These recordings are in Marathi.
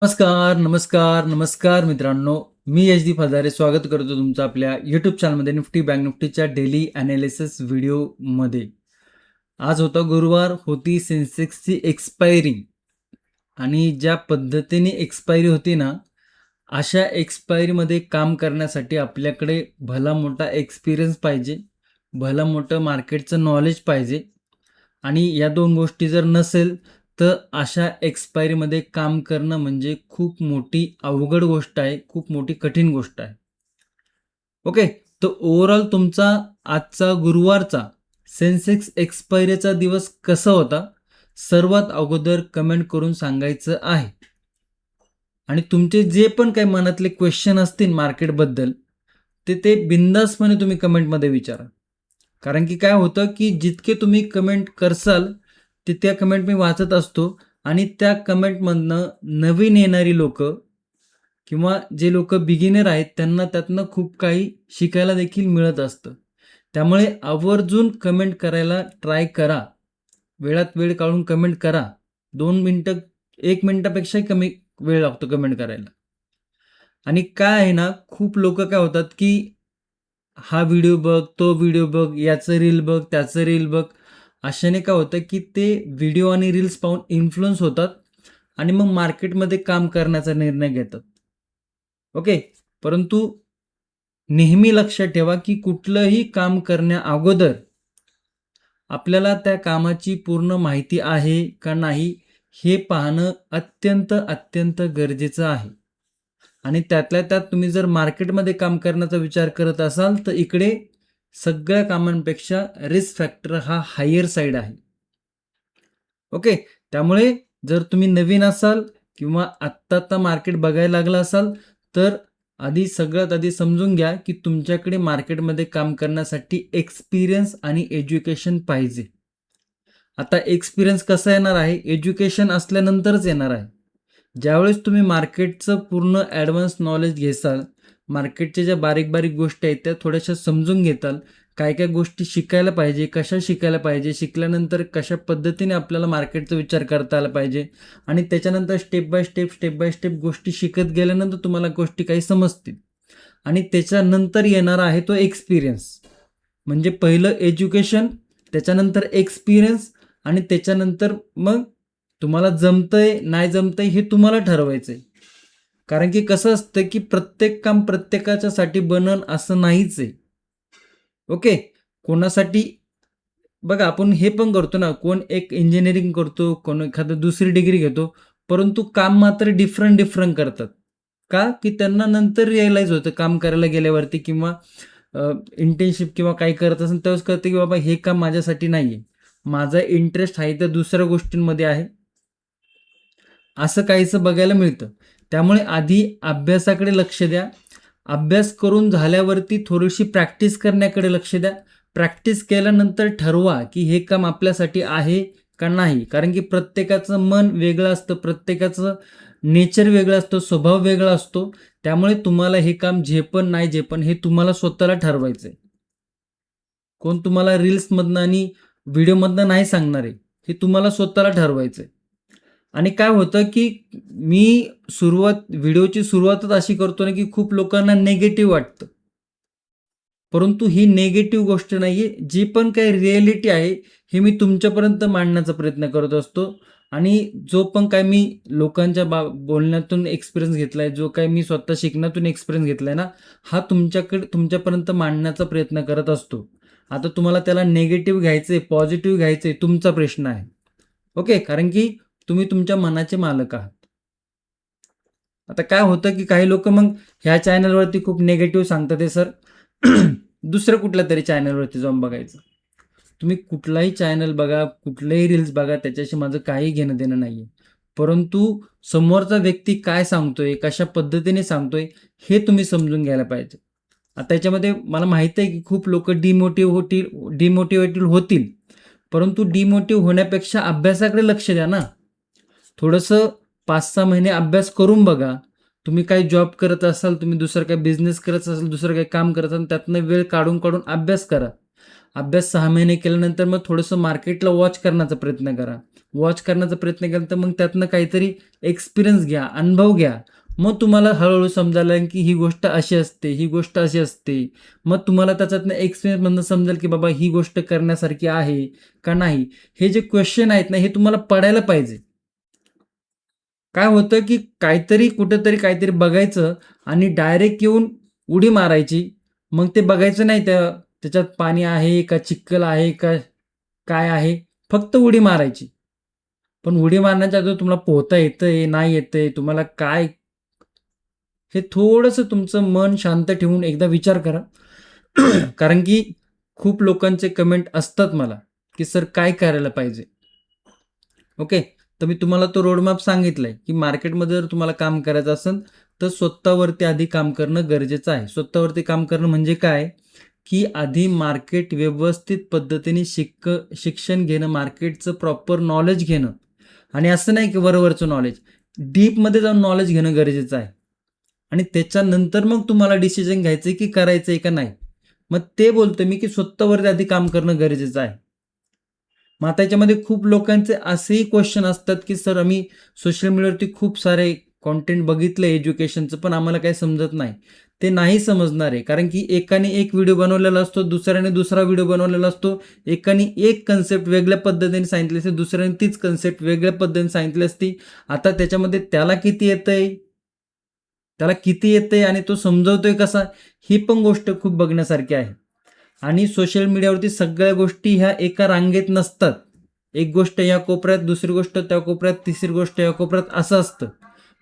नमस्कार मित्रांनो. मी एच.डी. फजारे स्वागत करतो तुमचं आपल्या यूट्यूब चॅनलमध्ये निफ्टी बँक निफ्टीच्या डेली ॲनालिसिस व्हिडिओमध्ये. आज होता गुरुवार, होती सेन्सेक्सची एक्सपायरी आणि ज्या पद्धतीने एक्सपायरी होती ना, अशा एक्सपायरीमध्ये काम करण्यासाठी आपल्याकडे भला मोठा एक्सपिरियन्स पाहिजे, भलं मोठं मार्केटचं नॉलेज पाहिजे आणि या दोन गोष्टी जर नसेल तर अशा एक्सपायरीमध्ये काम करणं म्हणजे खूप मोठी अवघड गोष्ट आहे, खूप मोठी कठीण गोष्ट आहे. ओके, तर ओव्हरऑल तुमचा आजचा गुरुवारचा सेन्सेक्स एक्सपायरीचा दिवस कसा होता, सर्वात अगोदर कमेंट करून सांगायचं आहे. आणि तुमचे जे पण काही मनातले क्वेश्चन असतील मार्केटबद्दल ते बिंदासपणे तुम्ही कमेंटमध्ये विचारा. कारण की काय होतं की जितके तुम्ही कमेंट करसाल तितक्या कमेंट मी वाचत असतो आणि त्या कमेंटमधनं नवीन येणारी लोक किंवा जे लोक बिगिनर आहेत त्यांना त्यातनं खूप काही शिकायला देखील मिळत असतं. त्यामुळे आवर्जून कमेंट करायला ट्राय करा. वेळात वेळ काढून कमेंट करा. 2 मिनटं 1 मिनिटापेक्षाही कमी वेळ लागतो कमेंट करायला. आणि काय आहे ना, खूप लोक काय होतात की हा व्हिडिओ बघ, तो व्हिडिओ बघ, याचं रील बघ, त्याचं रील बघ. अशाने काय होतं की ते व्हिडिओ आणि रील्स पाहून इन्फ्लुअन्स होतात आणि मग मार्केटमध्ये काम करण्याचा निर्णय घेतात. ओके, परंतु नेहमी लक्षात ठेवा की कुठलंही काम करण्या अगोदर आपल्याला त्या कामाची पूर्ण माहिती आहे का नाही हे पाहणं अत्यंत गरजेचं आहे. आणि त्यातल्या त्यात तुम्ही जर मार्केटमध्ये काम करण्याचा विचार करत असाल तर इकडे सगळ्या कामांपेक्षा रिस्क फॅक्टर हा हायर साईड आहे. ओके, त्यामुळे जर तुम्ही नवीन असाल किंवा आत्ता मार्केट बघायला लागला असाल तर सगळ्यात आधी समजून घ्या की तुमच्याकडे मार्केटमध्ये काम करण्यासाठी एक्सपिरियन्स आणि एज्युकेशन पाहिजे. आता एक्सपिरियन्स कसा येणार आहे, एज्युकेशन असल्यानंतरच येणार आहे. ज्यावेळेस तुम्ही मार्केटचं पूर्ण ॲडव्हान्स नॉलेज घेसाल, मार्केटच्या ज्या बारीक गोष्टी आहेत त्या थोड्याशा समजून घेताल, काय गोष्टी शिकायला पाहिजे, कशा शिकायला पाहिजे, शिकल्यानंतर कशा पद्धतीने आपल्याला मार्केटचा विचार करता आला पाहिजे आणि त्याच्यानंतर स्टेप बाय स्टेप गोष्टी शिकत गेल्यानंतर तुम्हाला गोष्टी काही समजतील आणि त्याच्यानंतर येणारा आहे तो एक्सपिरियन्स. म्हणजे पहिलं एज्युकेशन, त्याच्यानंतर एक्सपिरियन्स आणि त्याच्यानंतर मग तुम्हाला जमतंय नाही जमतंय हे तुम्हाला ठरवायचं आहे. कारण की कसं असतं की प्रत्येक काम प्रत्येकाच्यासाठी बनन असं नाहीच आहे. ओके, कोणासाठी बघा आपण हे पण करतो ना, कोण एक इंजिनिअरिंग करतो, कोण एखादं दुसरी डिग्री घेतो, परंतु काम मात्र डिफरंट करतात. का की त्यांना नंतर रिअलाईज होतं काम करायला गेल्यावरती किंवा इंटर्नशिप किंवा काही करत असेल तेव्हाच कळतं की बाबा हे काम माझ्यासाठी नाही आहे. माझा इंटरेस्ट आहे तर दुसऱ्या गोष्टींमध्ये आहे. असं काहीसं बघायला मिळतं. त्यामुळे आधी अभ्यासाकडे लक्ष द्या. अभ्यास करून झाल्यावरती थोडीशी प्रॅक्टिस करण्याकडे लक्ष द्या. प्रॅक्टिस केल्यानंतर ठरवा की हे काम आपल्यासाठी आहे का नाही. कारण की प्रत्येकाचं मन वेगळं असतं, प्रत्येकाचं नेचर वेगळं असतं, स्वभाव वेगळा असतो. त्यामुळे तुम्हाला हे काम झेपन नाही झेपन हे तुम्हाला स्वतःला ठरवायचं आहे. कोण तुम्हाला रील्समधनं आणि व्हिडिओमधनं नाही सांगणार आहे. हे तुम्हाला स्वतःला ठरवायचं आहे. आणि काय होतं की मी व्हिडिओची सुरुवातच अशी करतो ना की खूप लोकांना नेगेटिव्ह वाटतं. परंतु ही नेगेटिव्ह गोष्ट नाहीये. जी पण काही रिॲलिटी आहे हे मी तुमच्यापर्यंत मांडण्याचा प्रयत्न करत असतो आणि जो पण काय मी लोकांच्या बोलण्यातून एक्सपिरियन्स घेतलाय, जो काही मी स्वतः शिकण्यातून एक्सपिरियन्स घेतलाय ना, हा तुमच्यापर्यंत मांडण्याचा प्रयत्न करत असतो. आता तुम्हाला त्याला नेगेटिव्ह घ्यायचंय, पॉझिटिव्ह घ्यायचंय तुमचा प्रश्न आहे. ओके, कारण की तुम्ही तुमच्या मनाचे मालक आहात. आता काय होतं की काही लोक मग ह्या चॅनलवरती खूप निगेटिव्ह सांगतात आहे सर. दुसऱ्या कुठल्या तरी चॅनलवरती जाऊन बघायचं. तुम्ही कुठलाही चॅनल बघा, कुठलेही रील्स बघा, त्याच्याशी माझं काही घेणं देणं नाही आहे. परंतु समोरचा व्यक्ती काय सांगतोय, कशा पद्धतीने सांगतोय हे तुम्ही समजून घ्यायला पाहिजे. आता याच्यामध्ये मला माहिती आहे की खूप लोक डिमोटिवेटेड होतील. परंतु डिमोटिव्ह होण्यापेक्षा अभ्यासाकडे लक्ष द्या ना. थोडंसं 5-6 महिने अभ्यास करून बघा. तुम्ही काही जॉब करत असाल, तुम्ही दुसरं काही बिझनेस करत असाल, दुसरं काही काम करत असाल, त्यातनं वेळ काढून अभ्यास करा. अभ्यास 6 महिने केल्यानंतर मग थोडंसं मार्केटला वॉच करण्याचा प्रयत्न करा. वॉच करण्याचा प्रयत्न केला तर मग त्यातनं काहीतरी एक्सपिरियन्स घ्या, अनुभव घ्या. मग तुम्हाला हळूहळू समजायला लागेल की ही गोष्ट अशी असते, ही गोष्ट अशी असते. मग तुम्हाला त्याच्यातनं एक्सपिरियन्समधनं समजेल की बाबा ही गोष्ट करण्यासारखी आहे का नाही. हे जे क्वेश्चन आहेत ना, हे तुम्हाला पडायला पाहिजे. काय होतं की काहीतरी कुठेतरी काहीतरी बघायचं आणि डायरेक्ट येऊन उडी मारायची. मग ते बघायचं नाही त्याच्यात पाणी आहे का चिखल आहे का काय आहे, फक्त उडी मारायची. पण उडी मारण्याच्या अगोदर तुम्हाला पोहता येतंय, नाही येतंय, तुम्हाला काय हे थोडंसं तुमचं मन शांत ठेवून एकदा विचार करा. कारण की खूप लोकांचे कमेंट असतात मला, की "सर काय करायला पाहिजे?" ओके. तर मी तुम्हाला तो रोडमॅप सांगितलाय, की मार्केटमध्ये जर तुम्हाला काम करायचं असेल, तर स्वतःवरती आधी काम करणं गरजेचं आहे. स्वतःवरती काम करणं म्हणजे काय? की आधी मार्केट व्यवस्थित पद्धतीने शिक्षण घेणं, मार्केटचं प्रॉपर नॉलेज घेणं आणि असं नाही की वरवरचं नॉलेज, डीपमध्ये जाऊन नॉलेज घेणं गरजेचं आहे. आणि त्याच्यानंतर मग तुम्हाला डिसिजन घ्यायचं की करायचं आहे का नाही. मग ते बोलतो मी की स्वतःवरती आधी काम करणं गरजेचं आहे. मग आता याच्यामध्ये खूप लोकांचे असेही क्वेश्चन असतात, की सर आम्ही सोशल मीडियावरती खूप सारे कंटेंट बघितलं एज्युकेशनचं, पण आम्हाला काही समजत नाही. ते नाही समजणार आहे. कारण की एकाने एक व्हिडिओ बनवलेला असतो, दुसऱ्याने दुसरा व्हिडिओ बनवलेला असतो. एकाने एक कन्सेप्ट वेगळ्या पद्धतीने सांगितली असते, दुसऱ्याने तीच कन्सेप्ट वेगळ्या पद्धतीने सांगितली असती. आता त्याच्यामध्ये त्याला किती येतंय आणि तो समजवतोय कसा, ही पण गोष्ट खूप बघण्यासारखी आहे. आणि सोशल मीडियावरती सगळ्या गोष्टी ह्या एका रांगेत नसतात. एक गोष्ट या कोपऱ्यात, दुसरी गोष्ट त्या कोपऱ्यात, तिसरी गोष्ट या कोपऱ्यात असं असतं.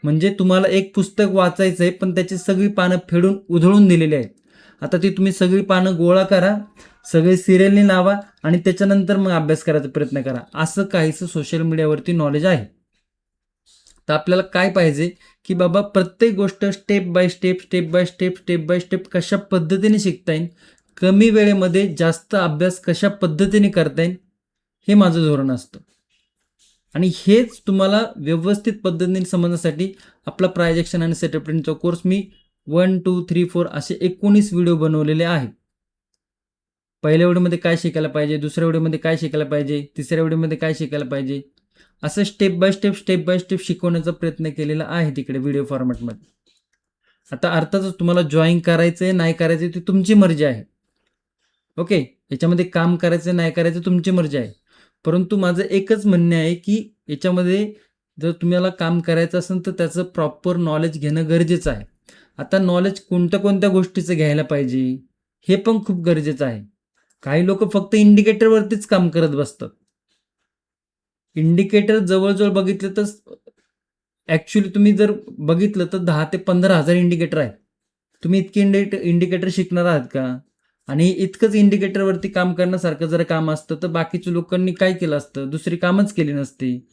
म्हणजे तुम्हाला एक पुस्तक वाचायचं आहे, पण त्याची सगळी पानं फेडून उधळून दिलेली आहेत. आता ती तुम्ही सगळी पानं गोळा करा, सगळे सिरियलनी लावा आणि त्याच्यानंतर मग अभ्यास करायचा प्रयत्न करा. असं काहीसं सोशल मीडियावरती नॉलेज आहे. तर आपल्याला काय पाहिजे, की बाबा प्रत्येक गोष्ट step by step, step by step, step by step कशा पद्धतीने शिकता येईल, कमी वेळेमध्ये जास्त अभ्यास कशा पद्धतीने करता येईल, हे माझं धोरण असतं. आणि हेच तुम्हाला व्यवस्थित पद्धतीने समजण्यासाठी आपला प्रायजेक्शन आणि सेटअप ट्रेनिंगचा कोर्स मी 1, 2, 3, 4 असे 19 व्हिडिओ बनवलेले आहेत. पहिल्या व्हिडिओमध्ये काय शिकायला पाहिजे, दुसऱ्या व्हिडिओमध्ये काय शिकायला पाहिजे, तिसऱ्या व्हिडिओमध्ये काय शिकायला पाहिजे, असं step by step, step by step शिकवण्याचा प्रयत्न केलेला आहे तिकडे व्हिडिओ फॉर्मॅटमध्ये. आता अर्थातच तुम्हाला जॉईन करायचंय, नाही करायचंय ती तुमची मर्जी आहे. ओके. याच्यामध्ये काम करायचं, नाही करायचं तुमची मर्जी आहे. परंतु माझं एकच म्हणणे आहे, की याच्यामध्ये जर तुम्हाला काम करायचं असेल, तर त्याचं प्रॉपर नॉलेज घेणं गरजेचं आहे. आता नॉलेज कोणत्या-कोणत्या गोष्टीचं घ्यायला पाहिजे, हे पण खूप गरजेचं आहे. काही लोकं फक्त इंडिकेटरवरतीच काम करत बसतात. इंडिकेटर जवळ-जवळ बघितलं तर ॲक्चुअली तुम्ही जर बघितलं तर 10,000 ते 15,000 इंडिकेटर आहेत. तुम्ही इतके इंडिकेटर शिकणार आहात का? आणि इतकंच इंडिकेटरवरती काम करण्यासारखं जर काम असतं, तर बाकीच्या लोकांनी काय केलं असतं? दुसरी कामच केली नसती.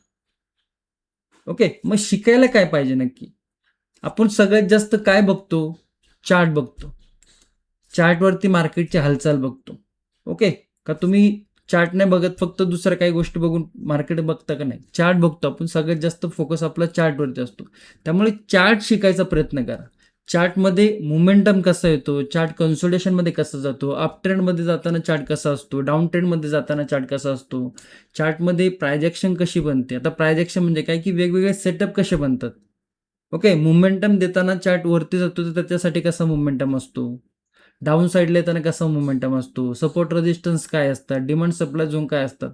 ओके. मग शिकायला काय पाहिजे नक्की? आपण सगळ्यात जास्त काय बघतो? चार्ट बघतो. चार्टवरती मार्केटची हालचाल बघतो. ओके. का तुम्ही चार्ट नाही बघत, फक्त दुसऱ्या काही गोष्टी बघून मार्केट बघता का नाही? चार्ट बघतो आपण. सगळ्यात जास्त फोकस आपला चार्टवरती असतो. त्यामुळे चार्ट शिकायचा प्रयत्न करा. चार्टमध्ये मोमेंटम कसा येतो, चार्ट कन्सोलिडेशनमध्ये कसा जातो, अप ट्रेंडमध्ये जाताना चार्ट कसा असतो, डाऊन ट्रेंडमध्ये जाताना चार्ट कसा असतो, चार्टमध्ये प्रायजेक्शन कशी बनते. आता प्रायजेक्शन म्हणजे काय, की वेगवेगळे सेटअप कसे बनतात. ओके. मोमेंटम देताना चार्ट वरती जातो, तर त्याच्यासाठी कसा मोमेंटम असतो. डाऊन साईडला येताना कसा मोमेंटम असतो, सपोर्ट रेजिस्टन्स काय असतात, डिमांड सप्लाय झोन काय असतात.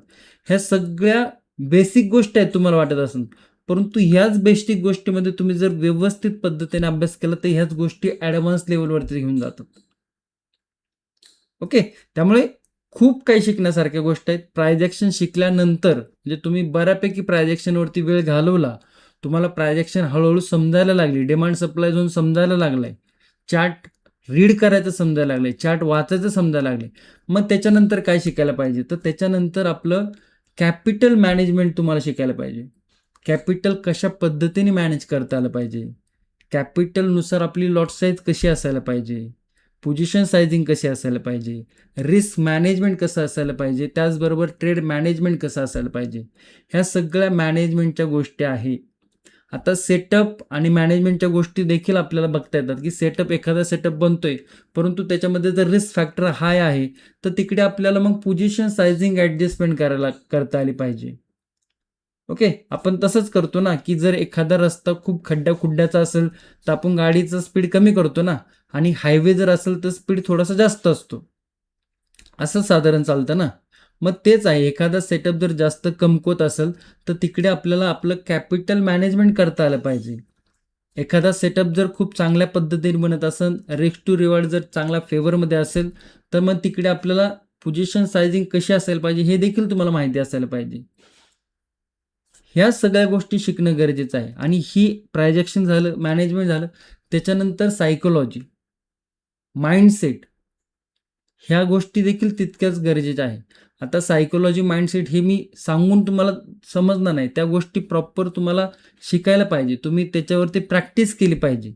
ह्या सगळ्या बेसिक गोष्टी आहेत तुम्हाला वाटत असेल. परंतु ह्याच बेसिक गोष्टीमध्ये तुम्ही जर व्यवस्थित पद्धतीने अभ्यास केला, तर ह्याच गोष्टी ॲडव्हान्स लेव्हलवरती घेऊन जातात. ओके. त्यामुळे खूप काही शिकण्यासारख्या गोष्टी आहेत. प्रायजेक्शन शिकल्यानंतर म्हणजे तुम्ही बऱ्यापैकी प्रायजेक्शनवरती वेळ घालवला. तुम्हाला प्रायजेक्शन हळू समजायला लागली. डिमांड सप्लाय झोन समजायला लागलाय. चार्ट रीड करायचं समजायला लागलंय. चार्ट वाचायचं समजायला लागले. मग त्याच्यानंतर काय शिकायला पाहिजे? तर त्याच्यानंतर आपलं कॅपिटल मॅनेजमेंट तुम्हाला शिकायला पाहिजे. कॅपिटल कशा पद्धतीने मॅनेज करता आलं पाहिजे. कॅपिटलनुसार आपली लॉट साईज कशी असायला पाहिजे. पोझिशन सायझिंग कशी असायला पाहिजे, रिस्क मॅनेजमेंट कसं असायला पाहिजे, त्याचबरोबर ट्रेड मॅनेजमेंट कसं असायला पाहिजे. ह्या सगळ्या मॅनेजमेंटच्या गोष्टी आहेत. आता सेटअप आणि मॅनेजमेंटच्या गोष्टी देखील आपल्याला बघता येतात, की एखादा सेटअप बनतोय, परंतु त्याच्यामध्ये जर रिस्क फॅक्टर हाय आहे, तर तिकडे आपल्याला मग पोझिशन सायझिंग ॲडजस्टमेंट करता आली पाहिजे. ओके, आपण तसंच करतो ना, की जर एखादा रस्ता खूप खड्ड्याचा असेल तर आपण गाडीचं स्पीड कमी करतो ना, आणि हायवे जर असेल तर स्पीड थोडासा जास्त असतो. असं साधारण चालतं ना. मग तेच आहे, एखादा सेटअप जर जास्त कमकुवत असेल तर तिकडे आपल्याला आपलं कॅपिटल मॅनेजमेंट करता आलं पाहिजे. एखादा सेटअप जर खूप चांगल्या पद्धतीने बनत असेल, रिस्क टू रिवॉर्ड जर चांगला फेवरमध्ये असेल, तर मग तिकडे आपल्याला पोझिशन सायझिंग कशी असायला पाहिजे हे देखील तुम्हाला माहिती असायला पाहिजे. ह्या सगळ्या गोष्टी शिकणं गरजेचं आहे. आणि ही प्रायजेक्शन झालं, मॅनेजमेंट झालं, त्याच्यानंतर सायकोलॉजी, माइंडसेट, ह्या गोष्टी देखील तितक्याच गरजेच्या आहे. आता सायकोलॉजी, माइंडसेट हे मी सांगून तुम्हाला समजणार नाही. त्या गोष्टी प्रॉपर तुम्हाला शिकायला पाहिजे. तुम्ही त्याच्यावरती प्रॅक्टिस केली पाहिजे.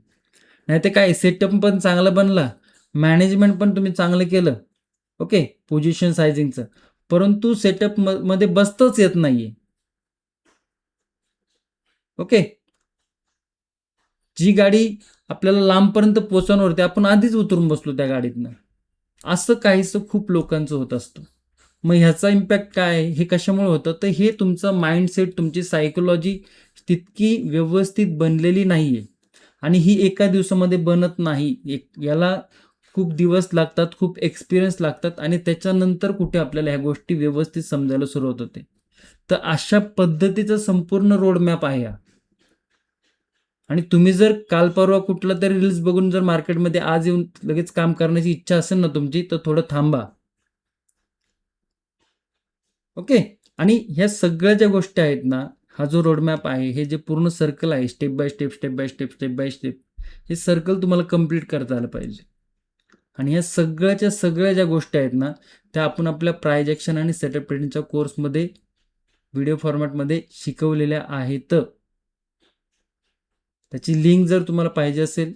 नाहीतर काय, सेटअप पण चांगला बनला, मॅनेजमेंट पण तुम्ही चांगलं केलं, ओके, पोझिशन सायझिंगचं, परंतु सेटअप मध्ये बसताच येत नाहीये. ओके, जी गाडी आपल्याला लांबपर्यंत पोहोचवणार होती आपण आधीच उतरून बसलो त्या गाडीतनं. असं काहीसं खूप लोकांचं होत असतं. मग ह्याचा इम्पॅक्ट काय आहे, हे कशामुळे होतं, तर हे तुमचं माइंडसेट, तुमची सायकोलॉजी तितकी व्यवस्थित बनलेली नाहीये. आणि ही एका दिवसामध्ये बनत नाही. याला खूप दिवस लागतात, खूप एक्सपिरियन्स लागतात, आणि त्याच्यानंतर कुठे आपल्याला ह्या गोष्टी व्यवस्थित समजायला सुरुवात होते. तर अशा पद्धतीचा संपूर्ण रोडमॅप आहे हा. आणि तुम्ही जर काल परवा कुठला तरी रील्स बघून जर मार्केटमध्ये आज येऊन लगेच काम करण्याची इच्छा असेल ना तुमची, तर थोडं थांबा. ओके, आणि ह्या सगळ्या ज्या गोष्टी आहेत ना, हा जो रोडमॅप आहे, हे जे पूर्ण सर्कल आहे, step by step, step by step, step by step, हे सर्कल तुम्हाला कंप्लीट करता आलं पाहिजे. आणि ह्या सगळ्याच्या सगळ्या ज्या गोष्टी आहेत ना, त्या आपण आपल्या प्रायजेक्शन आणि सेटअप ट्रेडिंगच्या कोर्समध्ये व्हिडिओ फॉर्मॅटमध्ये शिकवलेल्या आहेत. त्याची लिंक जर तुम्हाला पाहिजे असेल,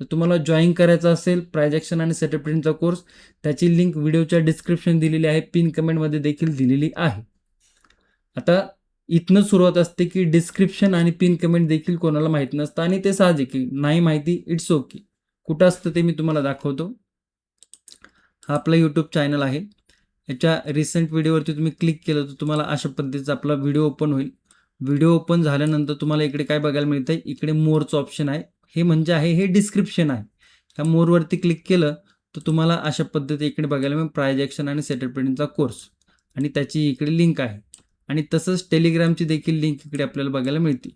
तर तुम्हाला जॉईन करायचं असेल प्रायजेक्शन आणि सेटअप ट्रेडिंगचा कोर्स, त्याची लिंक व्हिडिओच्या डिस्क्रिप्शन दिलेली आहे, पिन कमेंटमध्ये देखील दिलेली आहे. आता इथनं सुरुवात असते की डिस्क्रिप्शन आणि पिन कमेंट देखील कोणाला माहीत नसतं, आणि ते साहजिक आहे. नाही माहिती, इट्स ओके. कुठं असतं ते मी तुम्हाला दाखवतो. हा आपला यूट्यूब चॅनल आहे. याच्या रिसेंट व्हिडिओवरती तुम्ही क्लिक केलं तर तुम्हाला अशा पद्धतीचा आपला व्हिडिओ ओपन होईल. व्हिडिओ ओपन झाल्यानंतर तुम्हाला इकडे काय बघायला मिळतंय, इकडे मोरचं ऑप्शन आहे. हे म्हणजे आहे, हे डिस्क्रिप्शन आहे. त्या मोरवरती क्लिक केलं तर तुम्हाला अशा पद्धती इकडे बघायला मिळेल, प्रायजेक्शन आणि सेटअप ट्रेडिंगचा कोर्स, आणि त्याची इकडे लिंक आहे. आणि तसंच टेलिग्रामची देखील लिंक इकडे आपल्याला बघायला मिळते.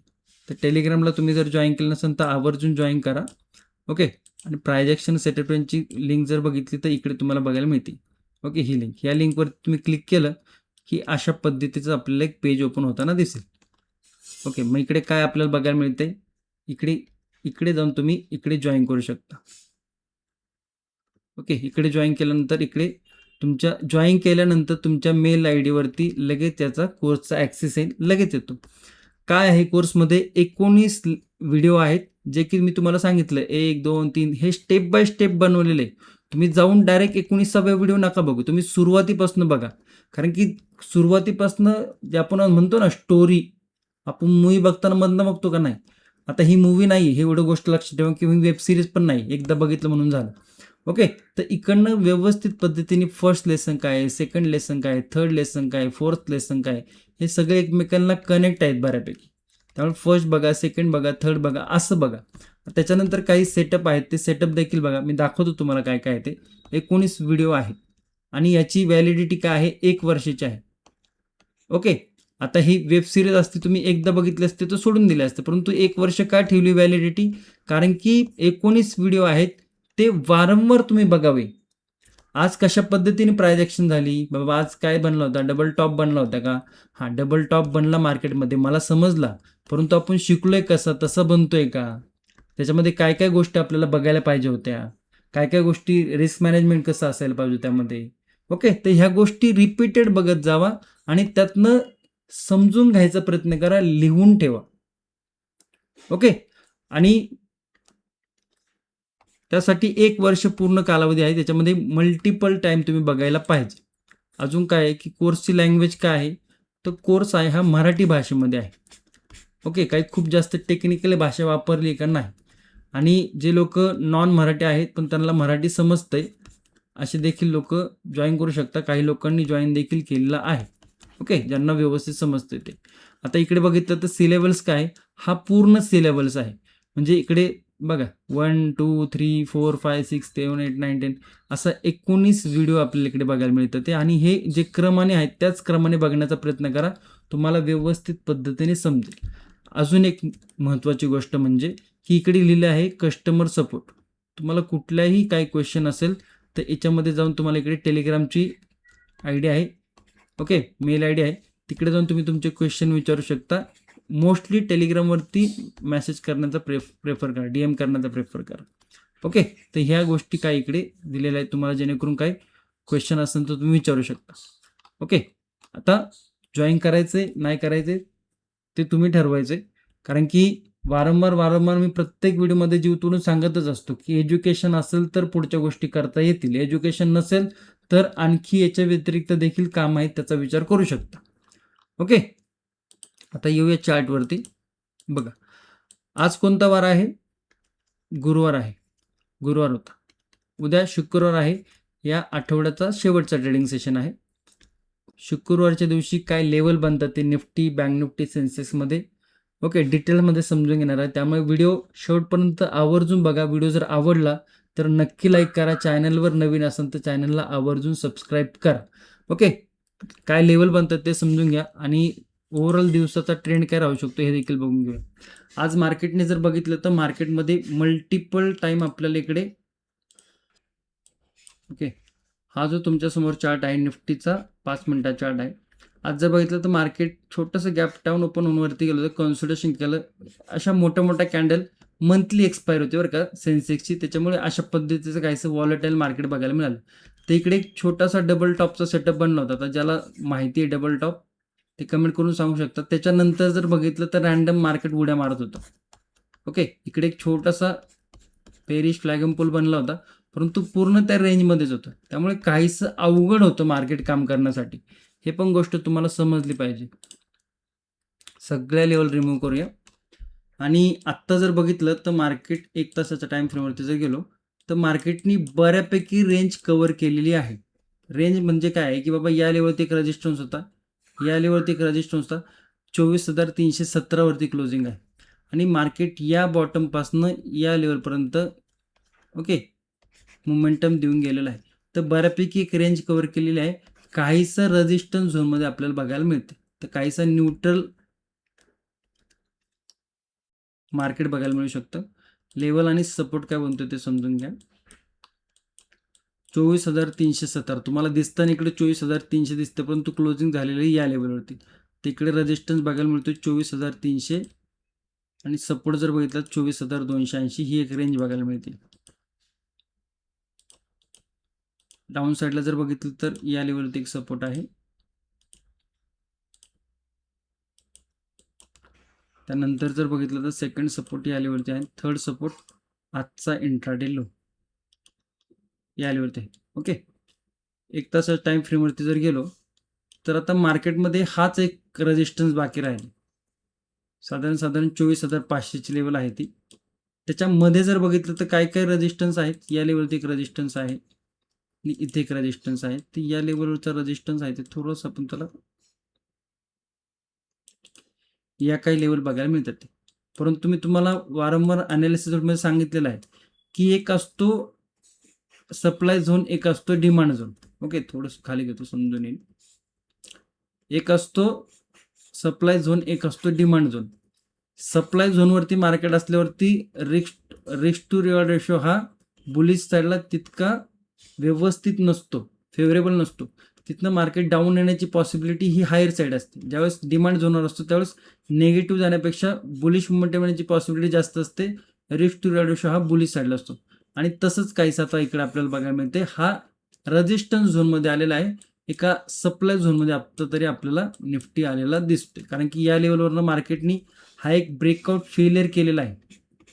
तर टेलिग्रामला तुम्ही जर जॉईन केलं नसेल तर आवर्जून जॉईन करा. ओके, आणि प्रायजेक्शन सेटअप ट्रेडिंगची लिंक जर बघितली तर इकडे तुम्हाला बघायला मिळते. ओके, ही लिंक, या लिंकवर तुम्ही क्लिक केलं की अशा पद्धतीचं आपल्याला एक पेज ओपन होताना दिसेल. ओके, मग इकडे काय आपल्याला बघायला मिळते, इकडे इकडे जाऊन तुम्ही इकडे जॉईन करू शकता. ओके, इकडे जॉईन केल्यानंतर इकडे तुमच्या जॉईन केल्यानंतर तुमच्या मेल आय डीवरती लगेच त्याचा कोर्सचा ॲक्सेस येईल, लगेच येतो. काय आहे, कोर्समध्ये 19 व्हिडिओ आहेत, जे की मी तुम्हाला सांगितलं 1, 2, 3 हे स्टेप बाय स्टेप बनवलेले आहे. तुम्ही जाऊन डायरेक्ट 19वा व्हिडिओ नका बघू, तुम्ही सुरुवातीपासून बघा. कारण की सुरुवातीपासून जे आपण म्हणतो ना स्टोरी, आपण मूवी बघताना मधनं बघतो का नाही. आता ही मूवी नाही, हे एवढं गोष्ट लक्षात ठेवा, किंवा वेब सिरीज पण नाही, एकदा बघितलं म्हणून झालं. ओके, तर इकडनं व्यवस्थित पद्धतीने फर्स्ट लेसन काय आहे, सेकंड लेसन काय आहे, थर्ड लेसन काय आहे, फोर्थ लेसन काय आहे, हे सगळे एकमेकांना कनेक्ट आहेत बऱ्यापैकी. त्यामुळे फर्स्ट बघा, सेकंड बघा, थर्ड बघा, असं बघा. त्याच्यानंतर काही सेटअप आहेत, ते सेटअप देखील बघा. मी दाखवतो तुम्हाला काय काय आहे ते. 19 व्हिडिओ आहेत, आणि याची व्हॅलिडिटी काय आहे, 1 वर्षाची आहे. ओके, आता ही वेब सिरीज असते, तुम्ही एकदा बघितले असते तर सोडून दिले असते, परंतु 1 वर्ष का ठेवली व्हॅलिडिटी, कारण की 19 व्हिडिओ आहेत, ते वारंवार तुम्ही बघावे. आज कशा पद्धतीने प्रायजेक्शन झाली बाबा, आज काय बनला होता, डबल टॉप बनला होता का, हा डबल टॉप बनला मार्केटमध्ये, मला समजला, परंतु आपण शिकलोय कसं, तसं बनतोय का, त्याच्यामध्ये काय काय गोष्टी आपल्याला बघायला पाहिजे होत्या, काय काय गोष्टी, रिस्क मॅनेजमेंट कसं असायला पाहिजे त्यामध्ये. ओके, तर ह्या गोष्टी रिपीटेड बघत जावा, आणि त्यातनं समजून घ्यायचा प्रयत्न करा, लिहून ठेवा. ओके, आणि त्यासाठी 1 वर्ष पूर्ण कालावधी आहे, त्याच्यामध्ये मल्टिपल टाईम तुम्ही बघायला पाहिजे. अजून काय आहे की कोर्सची लँग्वेज काय आहे, तर कोर्स आहे हा मराठी भाषेमध्ये आहे. ओके, काही खूप जास्त टेक्निकल भाषा वापरली का नाही. आणि जे लोक नॉन मराठी आहेत पण त्यांना मराठी समजतंय, असे देखील लोक जॉईन करू शकता. काही लोकांनी जॉईन देखील केलेला आहे. ओके, ज्यांना व्यवस्थित समजते ते. आता इकडे बघितलं तर सी लेवल्स काय, हा पूर्ण सी लेवल्स आहे. म्हणजे इकडे बघा 1, 2, 3, 4, 5, 6, 7, 8, 9, 10 असा 19 व्हिडिओ आपल्याला इकडे बघायला मिळतात ते. आणि हे जे क्रमाने आहेत त्याच क्रमाने बघण्याचा प्रयत्न करा, तुम्हाला व्यवस्थित पद्धतीने समजेल. अजून एक महत्त्वाची गोष्ट म्हणजे की इकडे लिहिलं आहे कस्टमर सपोर्ट. तुम्हाला कुठलाही काही क्वेश्चन असेल तर याच्यामध्ये जाऊन तुम्हाला इकडे टेलिग्रामची आयडी आहे, ओके, मेल आयडी आहे, तिकडे जाऊन तुम्ही तुमचे क्वेश्चन विचारू शकता. मोस्टली टेलिग्रामवरती मेसेज करण्याचा प्रेफर करा, DM करण्याचा प्रेफर करा. ओके, तर ह्या गोष्टी काय इकडे दिलेल्या आहेत तुम्हाला, जेणेकरून काय क्वेश्चन असेल तर तुम्ही विचारू शकता. ओके, आता जॉईन करायचे नाही करायचे ते तुम्ही ठरवायचे. कारण की वारंवार मी प्रत्येक व्हिडिओमध्ये जीव तोडून सांगतच असतो की एज्युकेशन असेल तर पुढच्या गोष्टी करता येतील, एज्युकेशन नसेल तर आणखी याच्या व्यतिरिक्त देखील काम आहेत, त्याचा विचार करू शकता. ओके, आता येऊया चार्टवरती. बघा, आज कोणता वार आहे? गुरुवार आहे. गुरुवार होता. उद्या शुक्रवार आहे. या आठवड्याचा शेवटचा ट्रेडिंग सेशन आहे. शुक्रवारच्या दिवशी काय लेवल बनतात ते निफ्टी, बँक निफ्टी, सेन्सेक्समध्ये ओके डिटेलमध्ये समजून घेणार आहे. त्यामुळे व्हिडिओ शेवटपर्यंत आवर्जून बघा. व्हिडिओ जर आवडला तर नक्की लाईक करा. चॅनलवर नवीन असेल तर चॅनलला आवर्जून सबस्क्राईब करा. ओके, काय लेवल बनतात ते समजून घ्या आणि ओव्हरऑल दिवसाचा ट्रेंड काय राहू शकतो हे देखील बघून घेऊया. आज मार्केटने जर बघितलं तर मार्केटमध्ये मल्टिपल टाईम आपल्याला इकडे ओके, हा जो तुमच्यासमोर चार्ट आहे निफ्टीचा 5 मिनिटा चार्ट आहे. आज जर बघितलं तर मार्केट छोटंसं गॅप डाऊन ओपन होऊन वरती गेलं होतं, कन्सोलिडेशन केलं. अशा मोठ्या मोठ्या कॅन्डल मंथली एक्सपायर होते बरं का सेन्सेक्सची, त्याच्यामुळे अशा पद्धतीचं काहीसं वॉलेटाईल मार्केट बघायला मिळालं. तर इकडे एक छोटासा डबल टॉपचा सेटअप बनला होता. तर ज्याला माहिती आहे डबल टॉप ते कमेंट करून सांगू शकतात. त्याच्यानंतर जर बघितलं तर रँडम मार्केट उड्या मारत होतं. ओके, इकडे एक छोटासा पेरिश फ्लॅग एंड पूल बनला होता, परंतु पूर्ण त्या रेंजमध्येच होतं. त्यामुळे काहीसं अवघड होतं मार्केट काम करण्यासाठी. हे पण गोष्ट तुम्हाला समजली पाहिजे. सगळ्या लेवल रिमूव्ह करूया. आणि आत्ता जर बघितलं तर मार्केट 1 तासाच्या टाईम फ्रेमवरती जर गेलो तर मार्केटनी बऱ्यापैकी रेंज कव्हर केलेली आहे. रेंज म्हणजे काय आहे की बाबा या लेवलवरती एक रेजिस्टन्स होता, या लेवलवरती एक रेजिस्टन्स होता, 24,317 वरती क्लोजिंग आहे. आणि मार्केट या बॉटमपासनं या लेवलपर्यंत ओके मोमेंटम देऊन गेलेलं आहे. तर बऱ्यापैकी एक रेंज कव्हर केलेली आहे. काहीसं रेजिस्टन्स झोनमध्ये आपल्याला बघायला मिळते, तर काहीसं न्यूट्रल मार्केट बघायला मिळू शकतं. लेवल आणि सपोर्ट काय बनतो ते समजून घ्या. 24,317 तुम्हाला दिसताना इकडे 24,300 दिसतं, परंतु क्लोजिंग झालेलं आहे या लेवलवरती. तिकडे रेजिस्टन्स बघायला मिळतो 24,300 आणि सपोर्ट जर बघितला 24,280 ही एक रेंज बघायला मिळते. डाऊन साईडला जर बघितलं तर या लेवलवरती एक सपोर्ट आहे. त्यानंतर जर बघितलं तर सेकंड सपोर्ट या लेवलवरती आहे. थर्ड सपोर्ट आजचा इंट्राडे लो या लेवलवरती आहे. ओके, 1 तासाच्या टाईम फ्रेमवरती जर गेलो तर आता मार्केटमध्ये हाच एक रेजिस्टन्स बाकी राहील. साधारण 24,500ची लेवल आहे ती. त्याच्यामध्ये जर बघितलं तर काय काय रेजिस्टन्स आहेत. या लेवलवरती एक रेजिस्टन्स आहे आणि इथे एक रेजिस्टन्स आहे. ती या लेवलवरचा रेजिस्टन्स आहे ते थोडंसं आपण त्याला या काही लेवल बघायला मिळतात ते. परंतु मी तुम्हाला वारंवार अनालिसिसमध्ये सांगितलेलं आहे की एक असतो सप्लाय झोन, एक असतो डिमांड झोन. ओके, थोडंसं खाली घेतो समजून येईल. एक असतो सप्लाय झोन, एक असतो डिमांड झोन. सप्लाय झोनवरती मार्केट असल्यावरती रिस्क टू रिवॉर्ड रेशो हा बुलिश साईडला तितका व्यवस्थित नसतो, फेवरेबल नसतो. तिथनं मार्केट डाऊन येण्याची पॉसिबिलिटी ही हायर साईड असते. ज्यावेळेस डिमांड झोनवर असतो त्यावेळेस नेगेटिव्ह जाण्यापेक्षा बुलिश मुवमेंट येण्याची पॉसिबिलिटी जास्त असते. रिस्क टू रिवॉर्ड रेशो हा बुलिश साईडला असतो. आणि तसंच काहीसा आता इकडे आपल्याला बघायला मिळते. हा रेजिस्टन्स झोनमध्ये आलेला आहे. एका सप्लाय झोनमध्ये आत्ता तरी आपल्याला निफ्टी आलेला दिसते, कारण की या लेवलवरनं मार्केटनी हा एक ब्रेकआउट फेलियर केलेला आहे.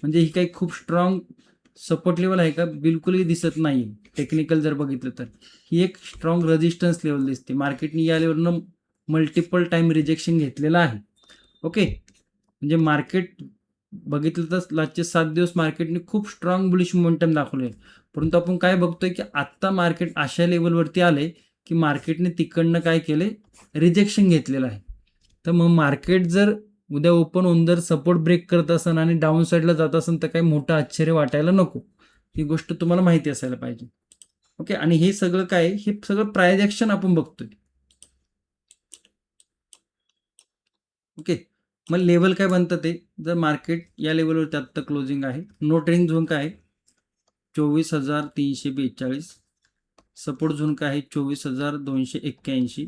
म्हणजे ही काही खूप स्ट्रॉंग सपोर्ट लेवल आहे का? बिलकुलही दिसत नाही. टेक्निकल जर बघितलं तर ही एक स्ट्रॉंग रेजिस्टन्स लेवल दिसते. मार्केटनी या लेवलनं मल्टिपल टाईम रिजेक्शन घेतलेलं आहे. ओके, म्हणजे मार्केट बघितलं तर लास्टचे 7 दिवस मार्केटने खूप स्ट्रॉंग बुलिश मोमेंटम दाखवले. परंतु आपण काय बघतोय की आत्ता मार्केट अशा लेवलवरती आले की मार्केटने तिकडनं काय केले, रिजेक्शन घेतलेलं आहे. तर मग मार्केट जर उद्या ओपन होऊन जर सपोर्ट ब्रेक करत असेल आणि डाऊन साईडला जात असेल तर काही मोठं आश्चर्य वाटायला नको. ही गोष्ट तुम्हाला माहिती असायला पाहिजे. ओके, आणि हे सगळं काय, हे सगळं प्राइस ॲक्शन आपण बघतोय. ओके, मग लेवल काय बनतं ते, जर मार्केट या लेवलवरती आत्ता क्लोजिंग आहे, नो ट्रेडिंग झोन काय आहे 24,342, सपोर्ट झोन काय आहे 24,281,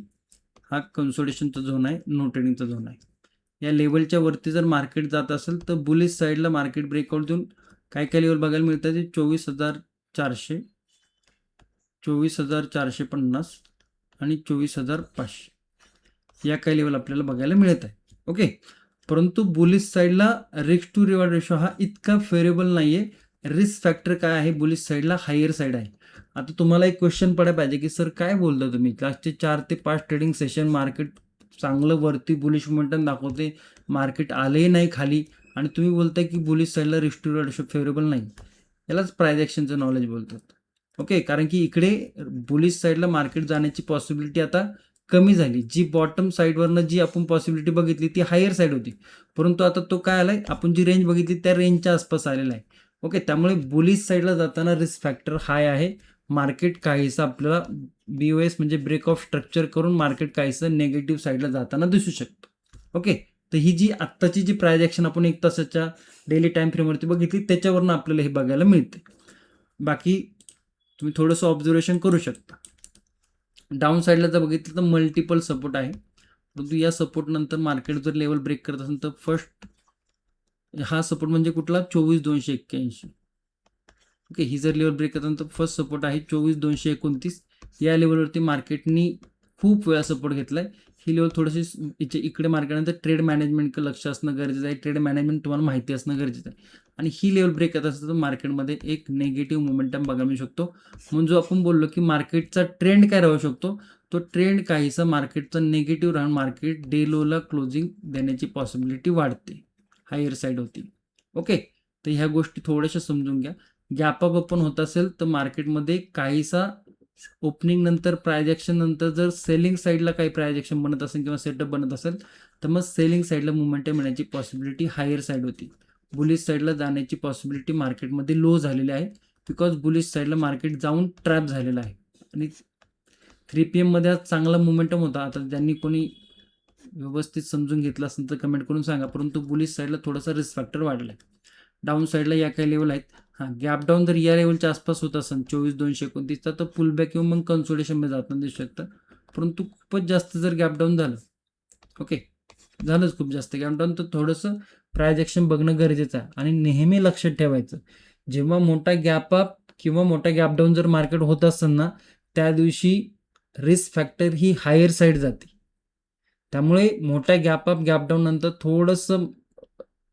हा कन्सोलिडेशनचा झोन आहे, नो ट्रेडिंगचा झोन आहे. या लेवलच्या वरती जर मार्केट जात असेल तर बुलिश साईडला मार्केट ब्रेकआउट देऊन काय काय लेवल बघायला मिळतात, ते 24,400, 24,450 आणि 24,500 या काही लेवल आपल्याला बघायला मिळत आहे. ओके, परंतु बुलिश साईडला रिस्क टू रिवॉर्ड रेशो हा इतका फेवरेबल नाही आहे. रिस्क फॅक्टर काय आहे, बुलिश साईडला हायर साईड आहे. आता तुम्हाला एक क्वेश्चन पडायला पाहिजे की सर काय बोलता तुम्ही, लास्टचे 4 ते 5 ट्रेडिंग सेशन मार्केट चांगलं वरती बुलिश मोमेंटम दाखवते, मार्केट आलेही नाही खाली, आणि तुम्ही बोलताय की बुलिश साईडला risk to reward ratio favourable नाही. यालाच प्राइस ॲक्शनचं नॉलेज बोलतात. ओके, कारण की इकडे बुलिश साईडला मार्केट जाण्याची पॉसिबिलिटी आता कमी झाली. जी बॉटम साईडवरनं जी आपण पॉसिबिलिटी बघितली ती हायर साईड होती, परंतु आता तो काय आलाय, आपण जी रेंज बघितली त्या रेंजच्या आसपास आलेला आहे. ओके, त्यामुळे बुलिश साईडला जाताना रिस्क फॅक्टर हाय आहे. मार्केट काहीसं आपल्याला BOS म्हणजे ब्रेक ऑफ स्ट्रक्चर करून मार्केट काहीसं नेगेटिव्ह साईडला जाताना दिसू शकतं. ओके, तर ही जी आत्ताची जी प्राइस ॲक्शन आपण 1 तासाच्या डेली टाईम फ्रेमवरती बघितली त्याच्यावरनं आपल्याला हे बघायला मिळते. बाकी तुम्ही थोडंसं ऑब्झर्वेशन करू शकता. डाऊन साईडला जर बघितलं तर मल्टिपल सपोर्ट आहे, परंतु या सपोर्ट नंतर मार्केट जर लेवल ब्रेक करत असेल तर फर्स्ट हा सपोर्ट म्हणजे कुठला 24,281. ओके, ही जर लेवल ब्रेक करत तर फर्स्ट सपोर्ट आहे 24,229. या लेवलवरती मार्केटनी खूप वेळा सपोर्ट घेतलाय. ही लेवल थोडीशी इकडे मार्केटनंतर ट्रेड मॅनेजमेंटकडे लक्ष असणं गरजेचं आहे. ट्रेड मॅनेजमेंट तुम्हाला माहिती असणं गरजेचं आहे. आणि ही लेवल ब्रेक करत असेल तर मार्केटमध्ये एक नेगेटिव्ह मोमेंटम बघायला मिळू शकतो. म्हणून जो आपण बोललो की मार्केटचा ट्रेंड काय राहू शकतो, तो ट्रेंड काहीसा मार्केटचा निगेटिव्ह राहून मार्केट डे लोला क्लोजिंग देण्याची पॉसिबिलिटी वाढते, हायर साईड होती. ओके, तर ह्या गोष्टी थोड्याशा समजून घ्या. गॅप अप ओपन होत असेल तर मार्केटमध्ये काहीसा ओपनिंग नंतर प्राइस ॲक्शन नंतर जर सेलिंग साईडला काही प्राइस ॲक्शन बनत असेल किंवा सेटअप बनत असेल तर मग सेलिंग साईडला मुवमेंटम येण्याची पॉसिबिलिटी हायर साईड होती. बुलिश साईडला जाण्याची पॉसिबिलिटी मार्केटमध्ये लो झालेली आहे, बिकॉज बुलिश साईडला मार्केट जाऊन ट्रॅप झालेलं आहे. आणि 3 PM मध्ये आज चांगला मोमेंटम होता. आता ज्यांनी कोणी व्यवस्थित समजून घेतलं असेल तर कमेंट करून सांगा, परंतु बुलिश साईडला थोडासा रिस्क फॅक्टर वाढला आहे. डाऊन साईडला या काही लेवल आहेत. हां, गॅप डाऊन जर या लेवलच्या आसपास होत असेल 24,229 तर पुल बॅक किंवा मग कन्सोलिडेशनमध्ये जाताना दिसू शकतं. परंतु खूपच जास्त जर गॅप डाऊन झालं, ओके, झालंच खूप जास्त गॅप डाऊन, तर थोडंसं प्राइस ॲक्शन बघणं गरजेचं आहे. आणि नेहमी लक्षात ठेवायचं, जेव्हा मोठा गॅप अप किंवा मोठा गॅप डाऊन जर मार्केट होत असेल ना, त्या दिवशी रिस्क फॅक्टर ही हायर साईड जाते. त्यामुळे मोठ्या गॅप अप गॅप डाऊन नंतर थोडंसं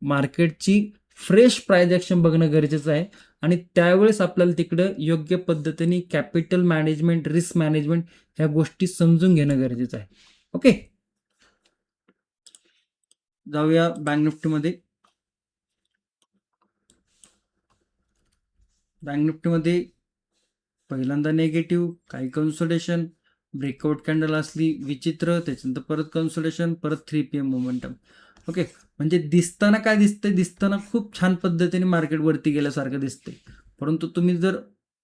मार्केटची फ्रेश प्राइस ॲक्शन बघणं गरजेचं आहे. आणि त्यावेळेस आपल्याला तिकडं योग्य पद्धतीने कॅपिटल मॅनेजमेंट, रिस्क मॅनेजमेंट ह्या गोष्टी समजून घेणं गरजेचं आहे. ओके, जाऊया बँक निफ्टीमध्ये. बँक निफ्टीमध्ये पहिल्यांदा नेगेटिव्ह, काही कन्सोलिडेशन, ब्रेकआउट कॅन्डल असली विचित्र, त्याच्यानंतर परत कन्सोलिडेशन, परत 3 PM मोमेंटम. ओके, म्हणजे दिसताना काय दिसतंय, दिसताना खूप छान पद्धतीने मार्केट वरती गेल्यासारखं दिसतंय, परंतु तुम्ही जर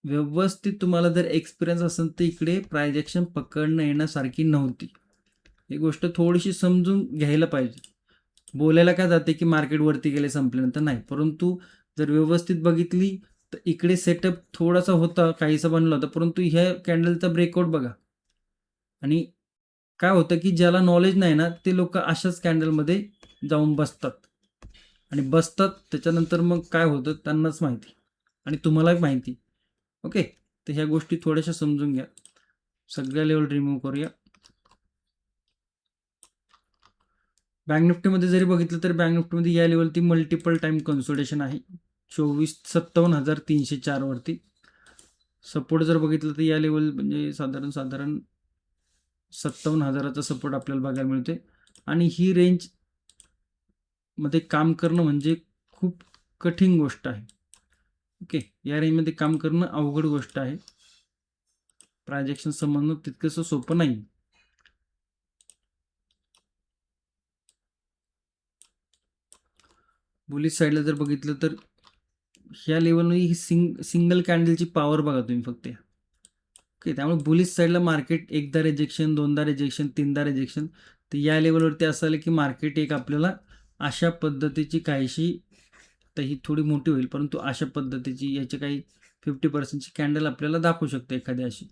व्यवस्थित तुम्हाला जर एक्सपिरियन्स असेल तर इकडे प्राइस ॲक्शन पकडणं येण्यासारखी नव्हती. ही गोष्ट थोडीशी समजून घ्यायला पाहिजे. बोलायला काय जाते की मार्केट वरती गेले संपल्यानंतर, नाही, परंतु जर व्यवस्थित बघितली तर इकडे सेटअप थोडासा होता, काहीसा बनला होता, परंतु ह्या कॅन्डलचा ब्रेकआउट बघा. आणि काय होतं की ज्याला नॉलेज नाही ना, ते लोक अशाच कॅन्डलमध्ये जाऊन बसतात आणि बसतात, त्याच्यानंतर मग काय होतं त्यांनाच माहिती आणि तुम्हालाही माहिती. ओके, तर ह्या गोष्टी थोड्याशा समजून घ्या. सगळ्या लेवल रिमूव्ह करूया. बँक निफ्टीमध्ये जरी बघितलं तर बँक निफ्टीमध्ये या लेवलती मल्टिपल टाइम कन्सोलिडेशन आहे 57,304 वरती. सपोर्ट जर बघितलं तर या लेवल म्हणजे साधारण 57,000चा सपोर्ट आपल्याला बघायला मिळते. आणि ही रेंज मध्ये काम करणं म्हणजे खूप कठीण गोष्ट आहे. ओके, या रेंजमध्ये काम करणं अवघड गोष्ट आहे. प्रायजेक्शन समजणं तितकंसं सोपं नाही. बुलिश साईडला जर बघितलं तर ह्या लेवलवर ही सिंगल कॅन्डलची पॉवर बघा तुम्ही फक्त. ओके, त्यामुळे बुलिश साईडला मार्केट एकदा रिजेक्शन, दोनदा रिजेक्शन, तीनदा रिजेक्शन. तर या लेवलवरती असं आलं की मार्केट एक आपल्याला अशा पद्धतीची काहीशी, तर ही थोडी मोठी होईल परंतु अशा पद्धतीची याची काही 50%ची कॅन्डल आपल्याला दाखवू शकते एखादी अशी.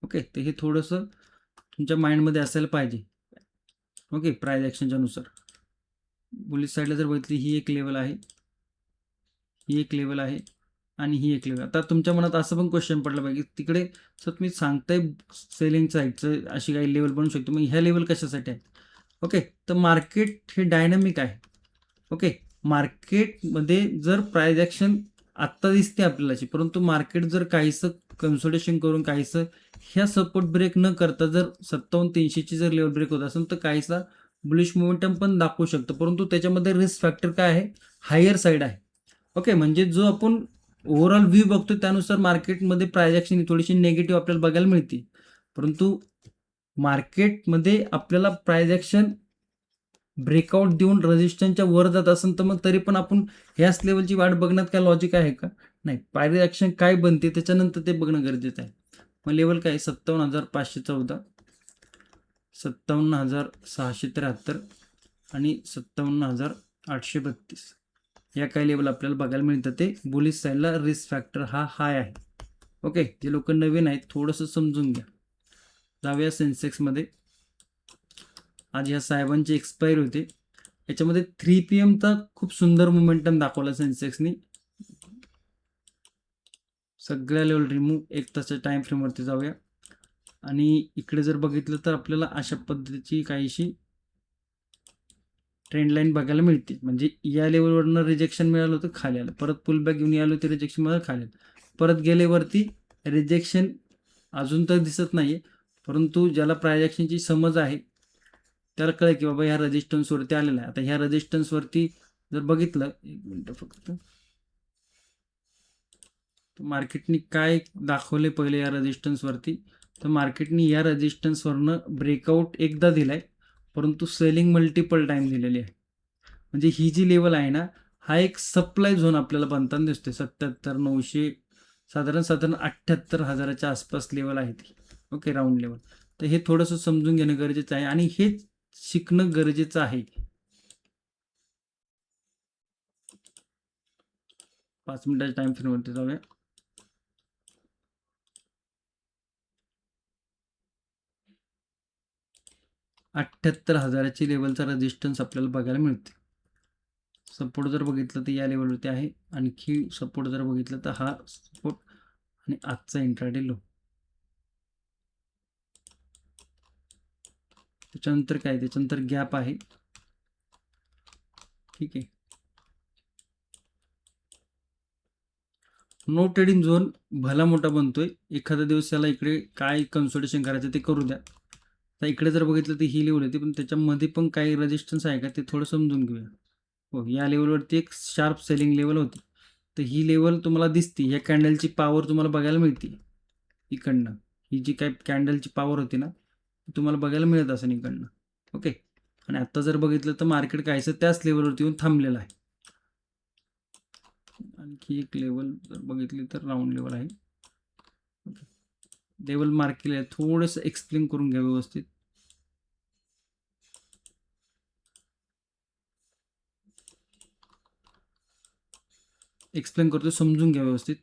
ओके, तर हे थोडंसं तुमच्या माइंडमध्ये असायला पाहिजे. ओके, प्राइस ॲक्शनच्या नुसार बुलिश साईडला जर बघितली ही एक लेवल आहे, ही एक लेवल आहे आणि ही एक लेवल. आता तुमच्या मनात असं पण क्वेश्चन पडलं पाहिजे तिकडे सर तुम्ही सांगताय सेलिंग साईडचं अशी काही लेवल बनू शकतो, मग ह्या लेवल कशासाठी आहे? ओके, तर मार्केट हे डायनामिक आहे. ओके, मार्केटमध्ये जर प्राइस ॲक्शन आत्ता दिसते आपल्याला अशी, परंतु मार्केट जर काहीसं कन्सोलिडेशन करून काहीसं ह्या सपोर्ट ब्रेक न करता जर 57,300ची जर लेवल ब्रेक होत असेल तर काहीसा बुलिश मोमेंटम पण दाखवू शकतं, परंतु त्याच्यामध्ये रिस्क फॅक्टर काय आहे? हायर साईड आहे. ओके, म्हणजे जो आपण ओव्हरऑल व्ह्यू बघतो त्यानुसार मार्केटमध्ये प्राइस ॲक्शन थोडीशी निगेटिव्ह आपल्याला बघायला मिळते, परंतु मार्केटमध्ये आपल्याला प्राइस ॲक्शन ब्रेकआउट देऊन रेजिस्टन्सच्या वर जात असेल तर मग तरी पण आपण ह्याच लेवलची वाट बघण्यात काय लॉजिक आहे का? नाही, प्राइस ॲक्शन काय बनते त्याच्यानंतर ते बघणं गरजेचं आहे. मग लेवल काय? 57,514, 57,673 आणि 57,832 या काही लेवल आपल्याला बघायला मिळतं. ते बुलिश साईडला रिस्क फॅक्टर हा हाय आहे. ओके, जे लोक नवीन आहेत थोडंसं समजून घ्या. जाऊया सेन्सेक्समध्ये. आज ह्या साहेबांची एक्सपायरी होते, याच्यामध्ये 3 PM खूप सुंदर मोमेंटम दाखवला सेन्सेक्सनी. सगळ्या लेवल रिमूव्ह, 1 तासाच्या टाइम फ्रेमवरती जाऊया आणि इकडे जर बघितलं तर आपल्याला अशा पद्धतीची काहीशी ट्रेंड लाईन बघायला मिळते. म्हणजे या लेवलवरनं रिजेक्शन मिळालं होतं, खाली आलं, परत पुलबॅक घेऊन आलो होते, रिजेक्शन मिळालं, खाली आलं, परत गेल्यावरती रिजेक्शन अजून तर दिसत नाही आहे, परंतु ज्याला प्राइस ॲक्शनची समज आहे त्याला कळेल की बाबा ह्या रेजिस्टन्सवरती आलेला आहे. आता ह्या रेजिस्टन्सवरती जर बघितलं, 1 मिनटं फक्त, मार्केटनी काय दाखवले पहिले या रेजिस्टन्सवरती, तर मार्केटनी या रेजिस्टन्सवरनं ब्रेकआउट एकदा दिलाय, परंतु सेलिंग मल्टिपल टाइम दिलेली आहे. म्हणजे ही जी लेवल आहे ना, हा एक सप्लाय झोन आपल्याला बनताना दिसतोय. 77,900 साधारण 78,000च्या आसपास लेवल आहे ती. Okay, round level. तर हे थोडंसं समजून घेणं गरजेचं आहे आणि हे शिकणं गरजेचं आहे. 5 मिनिटाच्या टाइम फ्रेमवरती जाऊया. अठ्ठ्याहत्तर हजाराची लेवलचा रेजिस्टन्स आपल्याला बघायला मिळते. सपोर्ट जर बघितलं तर या लेवलवरती आहे, आणखी सपोर्ट जर बघितलं तर हा सपोर्ट आणि आजचा इंट्राडे लो. त्याच्यानंतर काय? त्याच्यानंतर गॅप आहे. ठीक आहे, नो ट्रेडिंग झोन भला मोठा बनतोय. एखादा दिवस याला इकडे काय कन्सोलिडेशन करायचं ते करू द्या. तर इकडे जर बघितलं तर ही लेवल होती, पण त्याच्यामध्ये पण काही रेजिस्टन्स आहे का ते थोडं समजून घेऊया. हो, या लेवलवरती एक शार्प सेलिंग लेवल होती, तर ही लेवल तुम्हाला दिसते. ह्या कॅन्डलची पॉवर तुम्हाला बघायला मिळते इकडनं. ही जी काय कॅन्डलची पॉवर होती ना ती तुम्हाला बघायला मिळत असेल इकडनं. ओके, आणि आत्ता जर बघितलं तर मार्केट काहीसं त्याच लेवलवरती येऊन थांबलेलं आहे. आणखी एक लेवल जर बघितली तर राऊंड लेवल आहे. ओके, लेवल मार्क केले आहे, थोडंसं एक्सप्लेन करून घ्या व्यवस्थित. एक्सप्लेन करतो, समजून घ्या व्यवस्थित.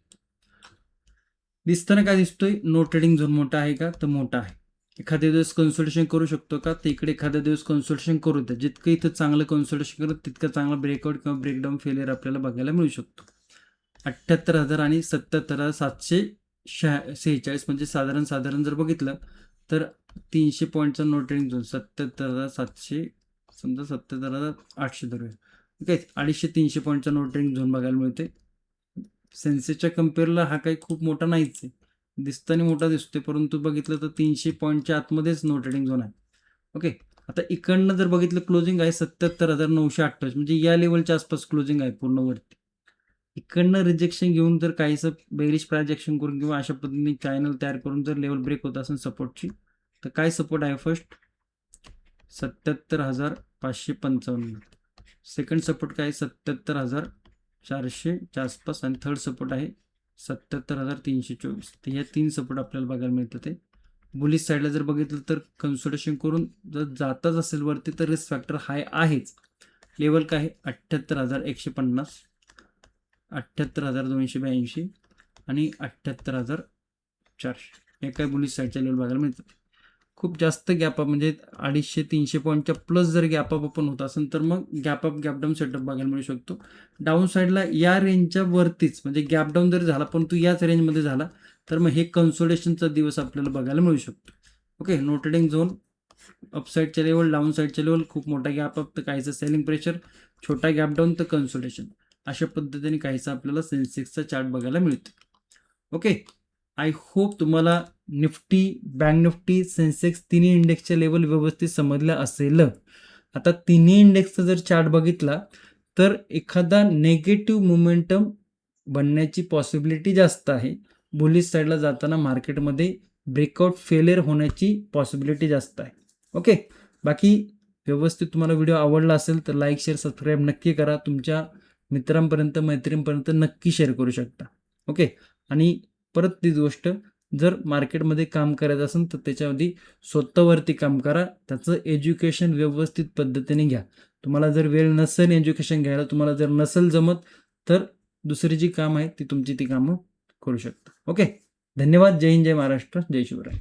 दिसताना काय दिसतोय? नो ट्रेडिंग झोन मोठा आहे का? तर मोठा आहे. एखाद्या दिवस कन्सल्टेशन करू शकतो का? तर इकडे एखाद्या दिवस कन्सल्टेशन करू द्या. जितकं इथं चांगलं कन्सल्टेशन करत तितकं चांगला ब्रेकआउट किंवा ब्रेकडाऊन फेलियर आपल्याला बघायला मिळू शकतो. 78,000 आणि 77,746 म्हणजे साधारण जर बघितलं तर 300 पॉईंटचा नो ट्रेडिंग झोन. 77,700 समजा 77,800 धरूया. ओके, 250-300 पॉईंटचा नो ट्रेडिंग झोन बघायला मिळते. सेन्सेसच्या कम्पेअरला हा काही खूप मोठा नाहीच आहे, दिसताना मोठा दिसतोय, परंतु बघितलं तर 300 पॉईंटच्या आतमध्येच नो ट्रेडिंग झोन आहे. ओके, आता इकडनं जर बघितलं क्लोजिंग आहे 77,928, म्हणजे या लेवलच्या आसपास क्लोजिंग आहे पूर्ण वरती. इकडनं रिजेक्शन घेऊन जर काहीसं बेरिश प्राइस ॲक्शन करून किंवा अशा पद्धतीने चॅनल तयार करून जर लेवल ब्रेक होत असेल सपोर्टची, तर काय सपोर्ट आहे फर्स्ट 77,555. सेकंड सपोर्ट काय 77,400च्या आसपास आणि थर्ड सपोर्ट आहे 77,324. तर ह्या 3 सपोर्ट आपल्याला बघायला मिळतं. ते बुलिश साईडला जर बघितलं तर कन्सोलिडेशन करून जर जातच असेल वरती तर रिस्क फॅक्टर हाय आहेच. लेवल काय आहे 78,150, 78,282 आणि 78,400. हे काय बुलिश साईडच्या लेवल बघायला मिळतात. खूप जास्त गॅप अप म्हणजे 250-300 पॉईंटच्या प्लस जर गॅप अप आपण होत असेल तर मग gap up gap down setup बघायला मिळू शकतो. डाऊन साईडला या रेंजच्या वरतीच म्हणजे गॅप डाऊन जर झाला पण तू याच रेंजमध्ये झाला तर मग हे कन्सोलिडेशनचा दिवस आपल्याला बघायला मिळू शकतो. ओके, नो ट्रेडिंग झोन, अपसाईडच्या लेवल, डाऊन साईडच्या लेवल, खूप मोठा गॅप अप तर काहीचं सेलिंग प्रेशर, छोटा गॅप डाऊन तर कन्सोलिडेशन. अशा पद्धतीने काहीचं आपल्याला सेन्सेक्सचा चार्ट बघायला मिळतो. ओके, आय होप तुम्हाला निफ्टी, बँक निफ्टी, सेन्सेक्स तिन्ही इंडेक्सचे लेवल व्यवस्थित समजलं असेल. आता तिन्ही इंडेक्सचा जर चार्ट बघितला तर एखादा नेगेटिव्ह मोमेंटम बनण्याची पॉसिबिलिटी जास्त आहे. बुलिश साईडला जाताना मार्केटमध्ये ब्रेकआउट फेलियर होण्याची पॉसिबिलिटी जास्त आहे. ओके, बाकी व्यवस्थित तुम्हाला व्हिडिओ आवडला असेल तर लाईक, शेअर, सबस्क्राईब नक्की करा. तुमच्या मित्रांपर्यंत, मैत्रिणींपर्यंत नक्की शेअर करू शकता. ओके, आणि परत तीच गोष्ट, जर मार्केटमध्ये काम करायचं असेल तर त्याच्यामध्ये स्वतःवरती काम करा. त्याचं एज्युकेशन व्यवस्थित पद्धतीने घ्या. तुम्हाला जर वेळ नसेल एज्युकेशन घ्यायला, तुम्हाला जर नसेल जमत तर दुसरी जी कामं आहेत ती तुमची ती कामं करू शकता. ओके, धन्यवाद. जय हिंद, जय महाराष्ट्र, जय शिवराय.